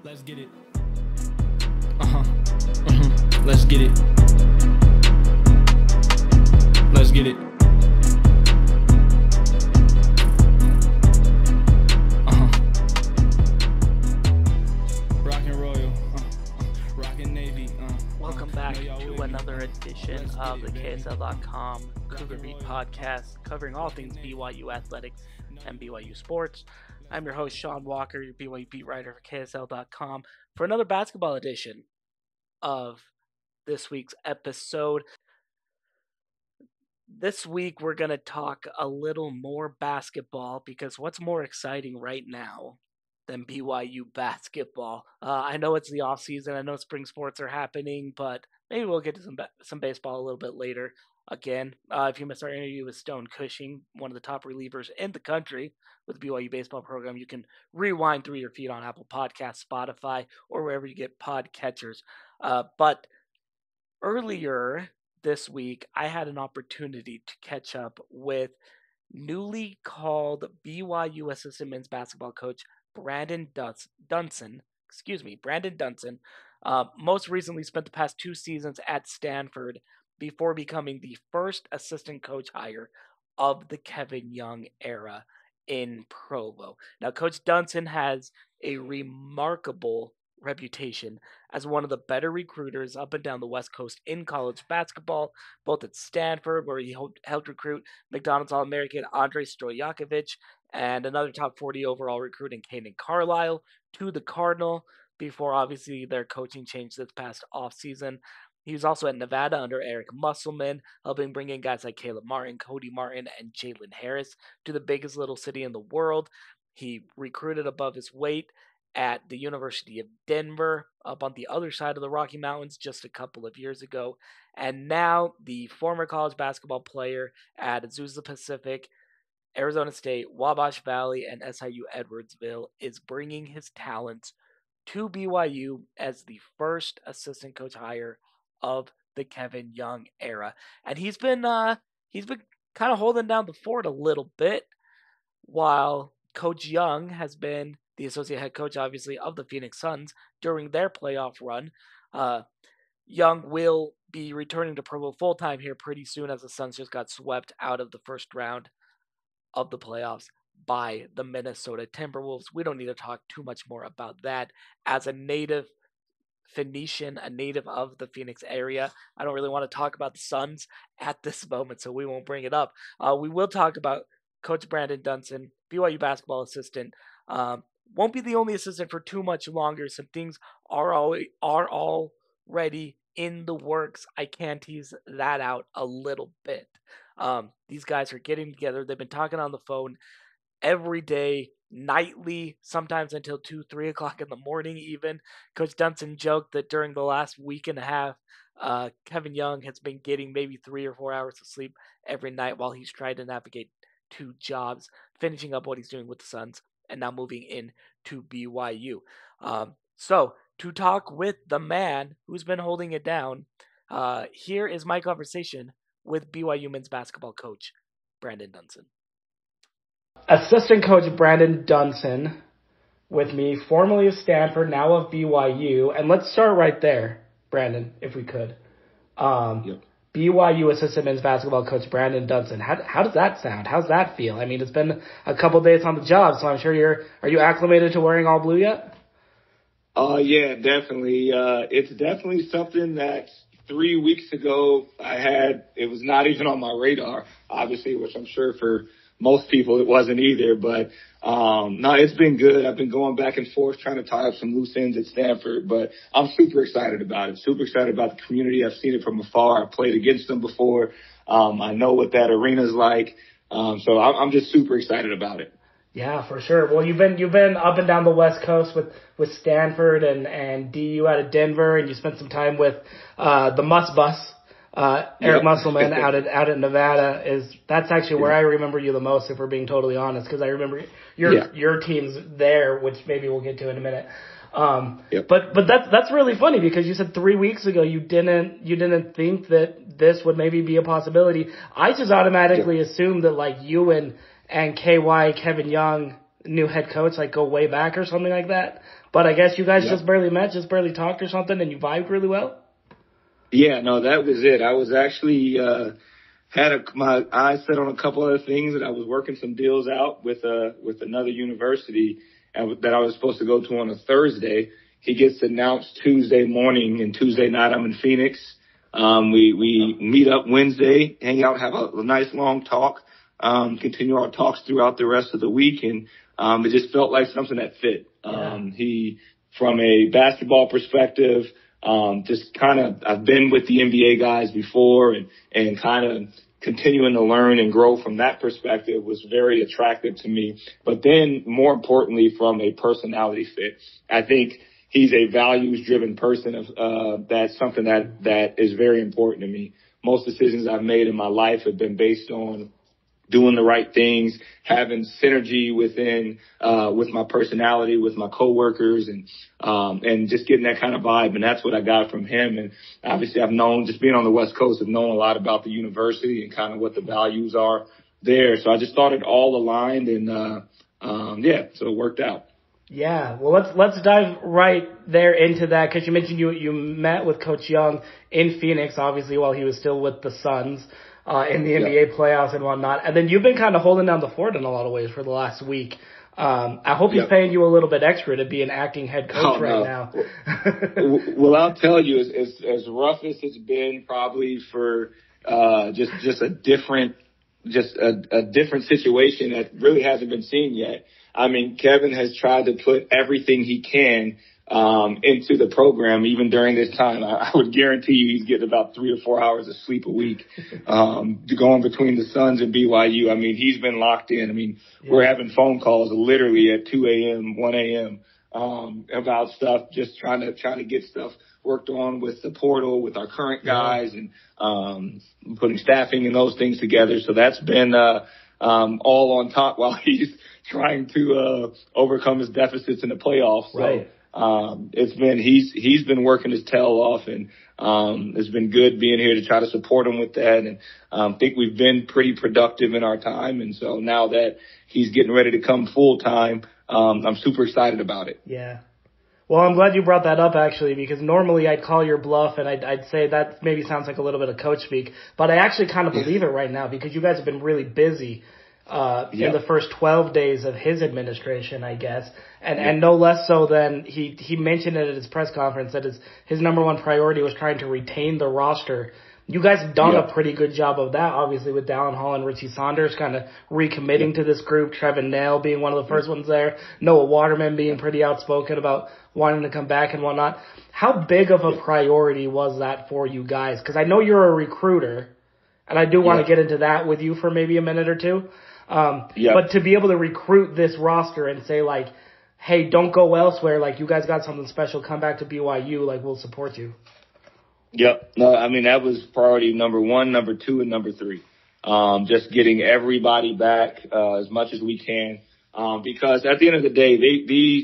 Let's get it. Let's get it. Let's get it. Rockin' Royal. Rockin' Navy. Welcome back to another edition of the KSL.com Cougar Beat podcast, covering all things BYU athletics and BYU sports. I'm your host, Sean Walker, your BYU beat writer for KSL.com, for another basketball edition of this week's episode. This week, we're going to talk a little more basketball, because what's more exciting right now than BYU basketball? I know it's the offseason. I know spring sports are happening, but maybe we'll get to some baseball a little bit later. Again, if you missed our interview with Stone Cushing, one of the top relievers in the country with the BYU baseball program, you can rewind through your feed on Apple Podcasts, Spotify, or wherever you get podcatchers. But earlier this week, I had an opportunity to catch up with newly called BYU assistant men's basketball coach Brandon Dunson. Brandon Dunson. Most recently spent the past 2 seasons at Stanford before becoming the first assistant coach hire of the Kevin Young era in Provo. Now, Coach Dunson has a remarkable reputation as one of the better recruiters up and down the West Coast in college basketball, both at Stanford, where he helped recruit McDonald's All-American Andrei Stojakovic and another top 40 overall recruit in Kaden Carlisle, to the Cardinal, before obviously their coaching changed this past offseason. He was also at Nevada under Eric Musselman, helping bring in guys like Caleb Martin, Cody Martin, and Jalen Harris to the biggest little city in the world. He recruited above his weight at the University of Denver, up on the other side of the Rocky Mountains just a couple of years ago. And now the former college basketball player at Azusa Pacific, Arizona State, Wabash Valley, and SIU Edwardsville is bringing his talents to BYU as the first assistant coach hire of the Kevin Young era. And he's been kind of holding down the fort a little bit, while Coach Young has been the associate head coach, obviously, of the Phoenix Suns during their playoff run. Young will be returning to Provo full-time here pretty soon, as the Suns just got swept out of the first round of the playoffs by the Minnesota Timberwolves. We don't need to talk too much more about that. As a native Phoenician, a native of the Phoenix area, I don't really want to talk about the Suns at this moment, so we won't bring it up. We will talk about Coach Brandon Dunson, BYU basketball assistant. Won't be the only assistant for too much longer. Some things are already in the works. I can tease that out a little bit. These guys are getting together. They've been talking on the phone every day, nightly, sometimes until 2-3 o'clock in the morning even. Coach Dunson joked that during the last week and a half, Kevin Young has been getting maybe 3 or 4 hours of sleep every night while he's trying to navigate 2 jobs, finishing up what he's doing with the Suns, and now moving in to BYU. So, to talk with the man who's been holding it down, here is my conversation with BYU men's basketball coach Brandon Dunson. Assistant coach Brandon Dunson with me, formerly of Stanford, now of BYU. And let's start right there, Brandon, if we could. Yep. BYU assistant men's basketball coach Brandon Dunson. How does that sound? How's that feel? I mean, it's been a couple days on the job, so I'm sure are you acclimated to wearing all blue yet? Yeah, definitely. It's definitely something that 3 weeks ago it was not even on my radar, obviously, which I'm sure for most people it wasn't either. But no, it's been good. I've been going back and forth trying to tie up some loose ends at Stanford, but I'm super excited about it. Super excited about the community. I've seen it from afar. I've played against them before. I know what that arena's like. So I'm just super excited about it. Yeah, for sure. Well, you've been up and down the West Coast with Stanford and DU out of Denver, and you spent some time with the Must Bus. Eric Musselman out at Nevada. That's actually where I remember you the most, if we're being totally honest, because I remember your team's there, which maybe we'll get to in a minute. But that's really funny, because you said 3 weeks ago you didn't think that this would maybe be a possibility. I just automatically assumed that like you and KY Kevin Young new head coach, like go way back or something like that. But I guess you guys just barely met, just barely talked or something, and you vibed really well. Yeah, no, that was it. I was actually my eyes set on a couple other things, and I was working some deals out with another university that I was supposed to go to on a Thursday. He gets announced Tuesday morning, and Tuesday night I'm in Phoenix. We meet up Wednesday, hang out, have a nice long talk, continue our talks throughout the rest of the week, and it just felt like something that fit. He, from a basketball perspective, just kind of, I've been with the NBA guys before, and kind of continuing to learn and grow from that perspective was very attractive to me. But then more importantly, from a personality fit, I think he's a values-driven person. That's something that is very important to me. Most decisions I've made in my life have been based on doing the right things, having synergy within with my personality, with my coworkers, and just getting that kind of vibe. And that's what I got from him. And obviously, I've known, just being on the West Coast, I've known a lot about the university and kind of what the values are there. So I just thought it all aligned, and so it worked out. Yeah, well, let's dive right there into that, because you mentioned you met with Coach Young in Phoenix, obviously, while he was still with the Suns in the NBA playoffs and whatnot. And then you've been kind of holding down the fort in a lot of ways for the last week. I hope he's paying you a little bit extra to be an acting head coach now. Well, I'll tell you, as rough as it's been, probably for just a different situation that really hasn't been seen yet. I mean, Kevin has tried to put everything he can into the program, even during this time. I would guarantee you he's getting about 3 or 4 hours of sleep a week, going between the Suns and BYU. I mean, he's been locked in. I mean, we're having phone calls literally at 2 a.m., 1 a.m. About stuff, just trying to get stuff worked on with the portal, with our current guys, and putting staffing and those things together. So that's been all on top while he's trying to overcome his deficits in the playoffs. So he's been working his tail off, and it's been good being here to try to support him with that. And I think we've been pretty productive in our time. And so now that he's getting ready to come full time, I'm super excited about it. Yeah. Well, I'm glad you brought that up, actually, because normally I'd call your bluff and I'd say that maybe sounds like a little bit of coach speak, but I actually kind of believe it right now, because you guys have been really busy in the first 12 days of his administration, I guess. And no less so than he mentioned it at his press conference that his number one priority was trying to retain the roster. You guys have done a pretty good job of that, obviously, with Dallin Hall and Richie Saunders kind of recommitting to this group, Trevin Nail being one of the first ones there, Noah Waterman being pretty outspoken about wanting to come back and whatnot. How big of a priority was that for you guys? Because I know you're a recruiter, and I do want to get into that with you for maybe a minute or two. But to be able to recruit this roster and say, like, hey, don't go elsewhere, like, you guys got something special, come back to BYU, like, we'll support you. Yep. No, I mean, that was priority number 1, number 2, and number 3. Just getting everybody back as much as we can. Because at the end of the day,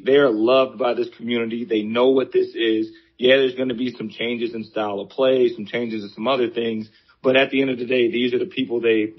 they are loved by this community. They know what this is. Yeah, there's going to be some changes in style of play, some changes in some other things. But at the end of the day, these are the people they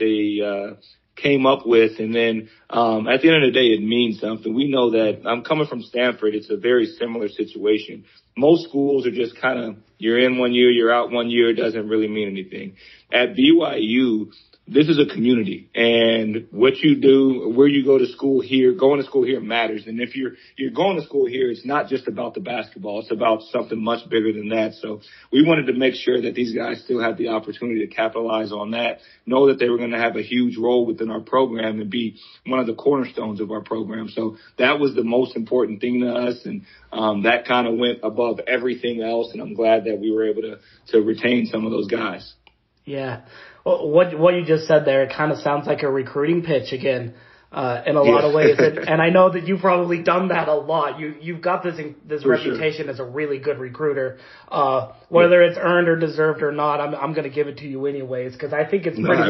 came up with. And then at the end of the day, it means something. We know that I'm coming from Stanford. It's a very similar situation. Most schools are just kind of, you're in 1 year, you're out 1 year. It doesn't really mean anything. At BYU, this is a community, and what you do, where you go to school here, going to school here matters. And if you're going to school here, it's not just about the basketball. It's about something much bigger than that. So we wanted to make sure that these guys still had the opportunity to capitalize on that, know that they were going to have a huge role within our program and be one of the cornerstones of our program. So that was the most important thing to us, and that kind of went above everything else. And I'm glad that we were able to retain some of those guys. Yeah. Well, what you just said there, it kind of sounds like a recruiting pitch again, in a lot of ways. And I know that you've probably done that a lot. You've got this reputation as a really good recruiter. Whether it's earned or deserved or not, I'm going to give it to you anyways, because I think it's pretty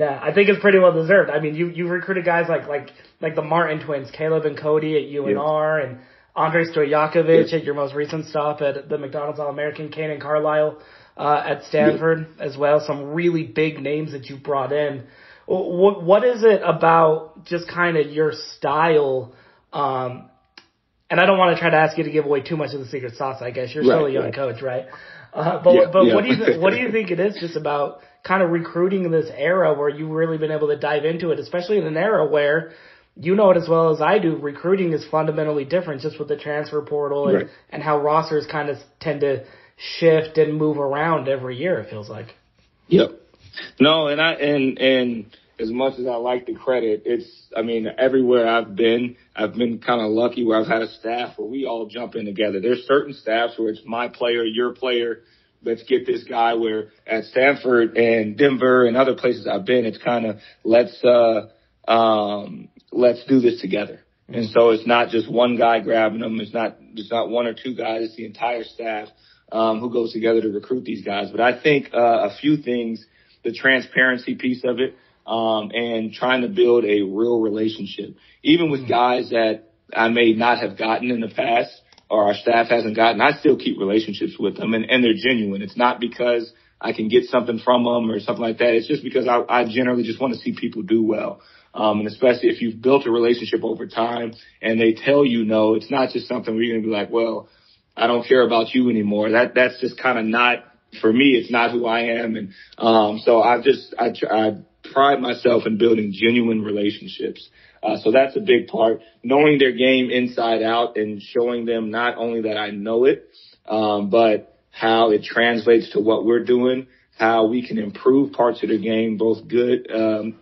I think it's pretty well deserved. I mean, you recruited guys like the Martin twins, Caleb and Cody at UNR, and Andrei Stojakovic at your most recent stop at the McDonald's All-American, Kanan Carlisle at Stanford as well. Some really big names that you brought in. What is it about just kind of your style? And I don't want to try to ask you to give away too much of the secret sauce. I guess you're still a young coach, right? But what do you think it is just about kind of recruiting in this era where you've really been able to dive into it, especially in an era where, you know it as well as I do, recruiting is fundamentally different just with the transfer portal and how rosters kind of tend to shift and move around every year, it feels like. Yep. No, and as much as I like the credit, everywhere I've been kind of lucky where I've had a staff where we all jump in together. There's certain staffs where it's my player, your player, let's get this guy, where at Stanford and Denver and other places I've been, it's kind of let's do this together. And so it's not just one guy grabbing them. It's not one or two guys. It's the entire staff who goes together to recruit these guys. But I think a few things, the transparency piece of it, and trying to build a real relationship, even with guys that I may not have gotten in the past or our staff hasn't gotten. I still keep relationships with them, and they're genuine. It's not because I can get something from them or something like that. It's just because I generally just want to see people do well. And especially if you've built a relationship over time and they tell you no, it's not just something where you're going to be like, well, I don't care about you anymore. That's just kind of not, for me, it's not who I am. And so I pride myself in building genuine relationships. So that's a big part, knowing their game inside out and showing them not only that I know it, but how it translates to what we're doing, how we can improve parts of their game, both good,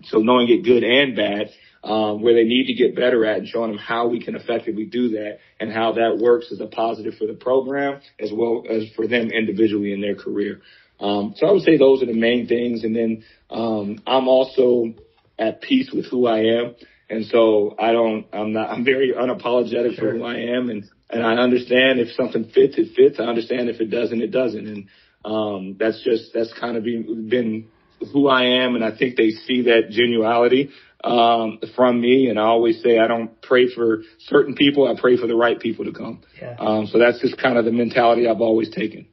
so knowing it good and bad, where they need to get better at, and showing them how we can effectively do that and how that works as a positive for the program as well as for them individually in their career. So I would say those are the main things. And then I'm also at peace with who I am. And so I'm very unapologetic for who I am. And I understand if something fits, it fits. I understand if it doesn't, it doesn't. And that's kind of been who I am. And I think they see that genuality from me. And I always say I don't pray for certain people. I pray for the right people to come. Yeah. So that's just kind of the mentality I've always taken.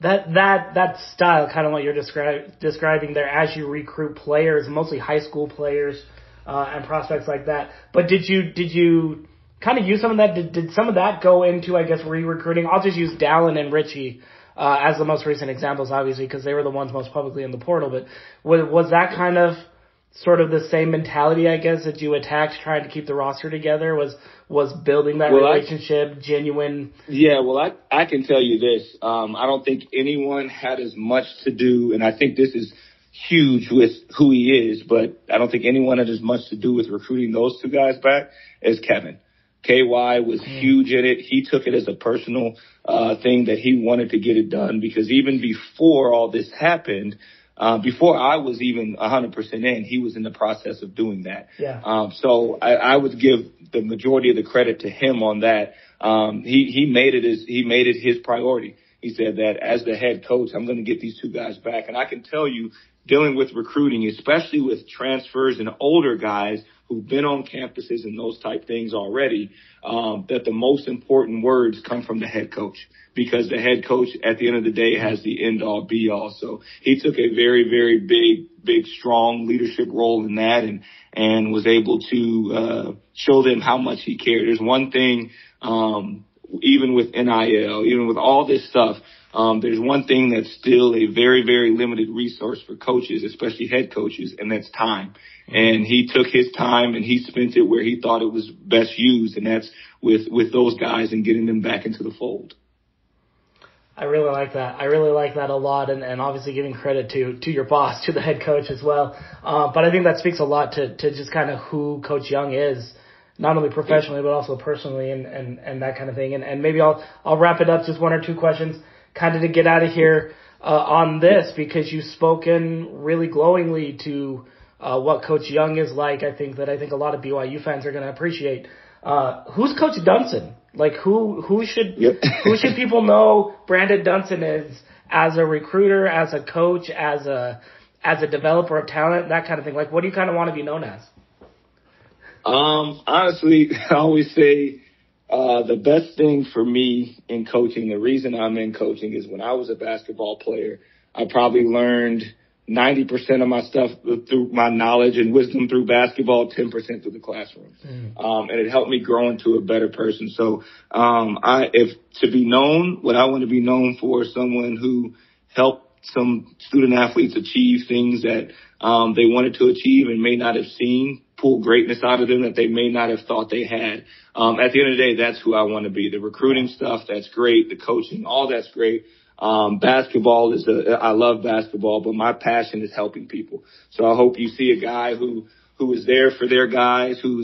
That style, kind of what you're describing there as you recruit players, mostly high school players and prospects like that. But did you kind of use some of that? Did some of that go into, I guess, re-recruiting? I'll just use Dallin and Richie as the most recent examples, obviously, because they were the ones most publicly in the portal. But was that kind of sort of the same mentality, I guess, that you attacked trying to keep the roster together? Was building that relationship genuine? Yeah, well, I can tell you this. I don't think anyone had as much to do, and I think this is huge with who he is, but I don't think anyone had as much to do with recruiting those two guys back as Kevin. KY was huge in it. He took it as a personal thing that he wanted to get it done, because even before all this happened, before I was even 100% in, he was in the process of doing that. Yeah. So I would give the majority of the credit to him on that. He made it his priority. He said that as the head coach, I'm going to get these two guys back. And I can tell you, dealing with recruiting, especially with transfers and older guys who've been on campuses and those type things already, that the most important words come from the head coach, because the head coach at the end of the day has the end all be all. So he took a very, very big, strong leadership role in that, and was able to show them how much he cared. There's one thing, even with NIL, even with all this stuff, there's one thing that's still a very, very limited resource for coaches, especially head coaches, and that's time. And he took his time and he spent it where he thought it was best used, and that's with those guys and getting them back into the fold. I really like that. I really like that a lot, and obviously giving credit to your boss, to the head coach as well. But I think that speaks a lot to just kind of who Coach Young is, not only professionally but also personally, and that kind of thing. And maybe I'll wrap it up, just one or two questions kind of to get out of here on this, because you've spoken really glowingly to what Coach Young is like. I think a lot of BYU fans are going to appreciate. Who's Coach Dunson? Like who should people know Brandon Dunson is as a recruiter, as a coach, as a developer of talent, that kind of thing? Like, what do you kind of want to be known as? Honestly, I always say the best thing for me in coaching, the reason I'm in coaching, is when I was a basketball player, I probably learned 90% of my stuff through my knowledge and wisdom through basketball, 10% through the classroom. And it helped me grow into a better person. So, if to be known, what I want to be known for is someone who helped some student athletes achieve things that, they wanted to achieve and may not have seen, pull greatness out of them that they may not have thought they had. At the end of the day, that's who I want to be. The recruiting stuff, that's great. The coaching, all that's great. Basketball I love basketball, but my passion is helping people. So I hope you see a guy who is there for their guys, I'm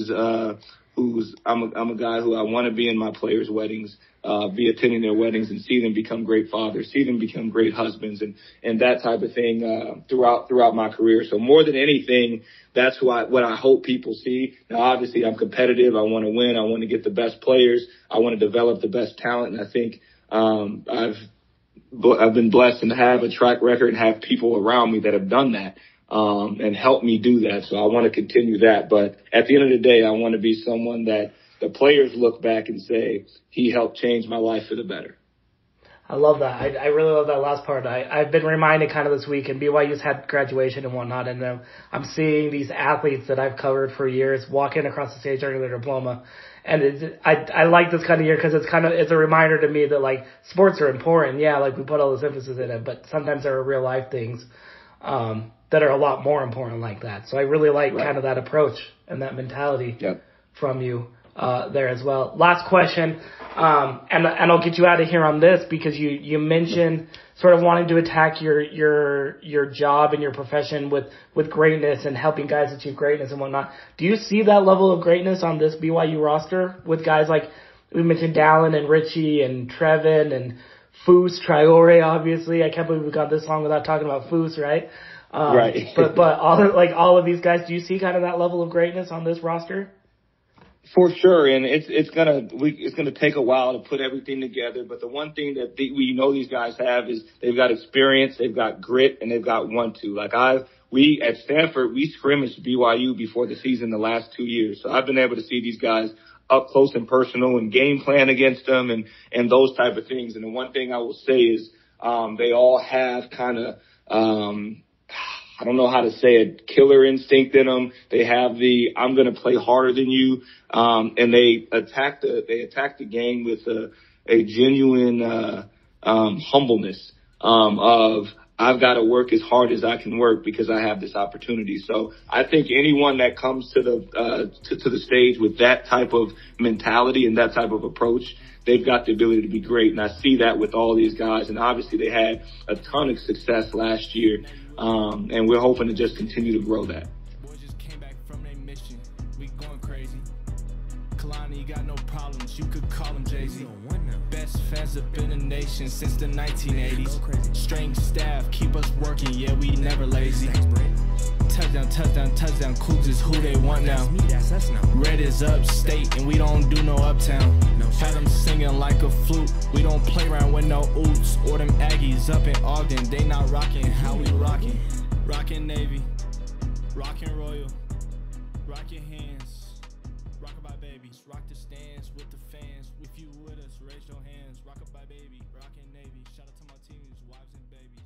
a guy who I want to be in my players' weddings, be attending their weddings and see them become great fathers, see them become great husbands and that type of thing, throughout my career. So more than anything, that's what I hope people see. Now, obviously I'm competitive. I want to win. I want to get the best players. I want to develop the best talent. And I think, I've been blessed and have a track record and have people around me that have done that, and helped me do that. So I want to continue that. But at the end of the day, I want to be someone that the players look back and say, he helped change my life for the better. I love that. I really love that last part. I've been reminded kind of this week, and BYU's had graduation and whatnot, and I'm seeing these athletes that I've covered for years walking across the stage during their diploma. And I like this kind of year because it's a reminder to me that, like, sports are important. Yeah, like, we put all this emphasis in it, but sometimes there are real life things that are a lot more important like that. So I really like kind of that approach and that mentality from you there as well. Last question, and I'll get you out of here on this because you mentioned sort of wanting to attack your job and your profession with greatness and helping guys achieve greatness and whatnot. Do you see that level of greatness on this BYU roster with guys like we mentioned Dallin and Richie and Trevin and Foose, Traore, obviously? I can't believe we got this long without talking about Foose, right? Right. but all of these guys, do you see kind of that level of greatness on this roster? For sure, and it's gonna take a while to put everything together. But the one thing that we know these guys have is they've got experience, they've got grit, and they've got want-to. Like we at Stanford, we scrimmaged BYU before the season the last 2 years, so I've been able to see these guys up close and personal and game plan against them and those type of things. And the one thing I will say is they all have kind of I don't know how to say it, killer instinct in them. They have I'm going to play harder than you. And they attack the game with a genuine, humbleness, of I've got to work as hard as I can work because I have this opportunity. So I think anyone that comes to the stage with that type of mentality and that type of approach, they've got the ability to be great. And I see that with all these guys. And obviously they had a ton of success last year. And we're hoping to just continue to grow that. Boys just came back from their mission. We going crazy. Kalani got no problems. You could call him Jay-Z. Best fans up in the nation since the 1980s. Strength staff keep us working. Yeah, we never lazy. Touchdown, touchdown, touchdown. Cougars is who they want now. Red is upstate and we don't do no uptown. Had them singing like a flute. We don't play around with no oots. Or them Aggies up in Ogden. They not rocking how we rocking. Rockin' Navy. Rockin' Royal. Rock your hands. Rockabye babies. Rock the stands with the fans. If you with us, raise your hands. Rockabye baby. Rockin' Navy. Shout out to my teams, wives and babies.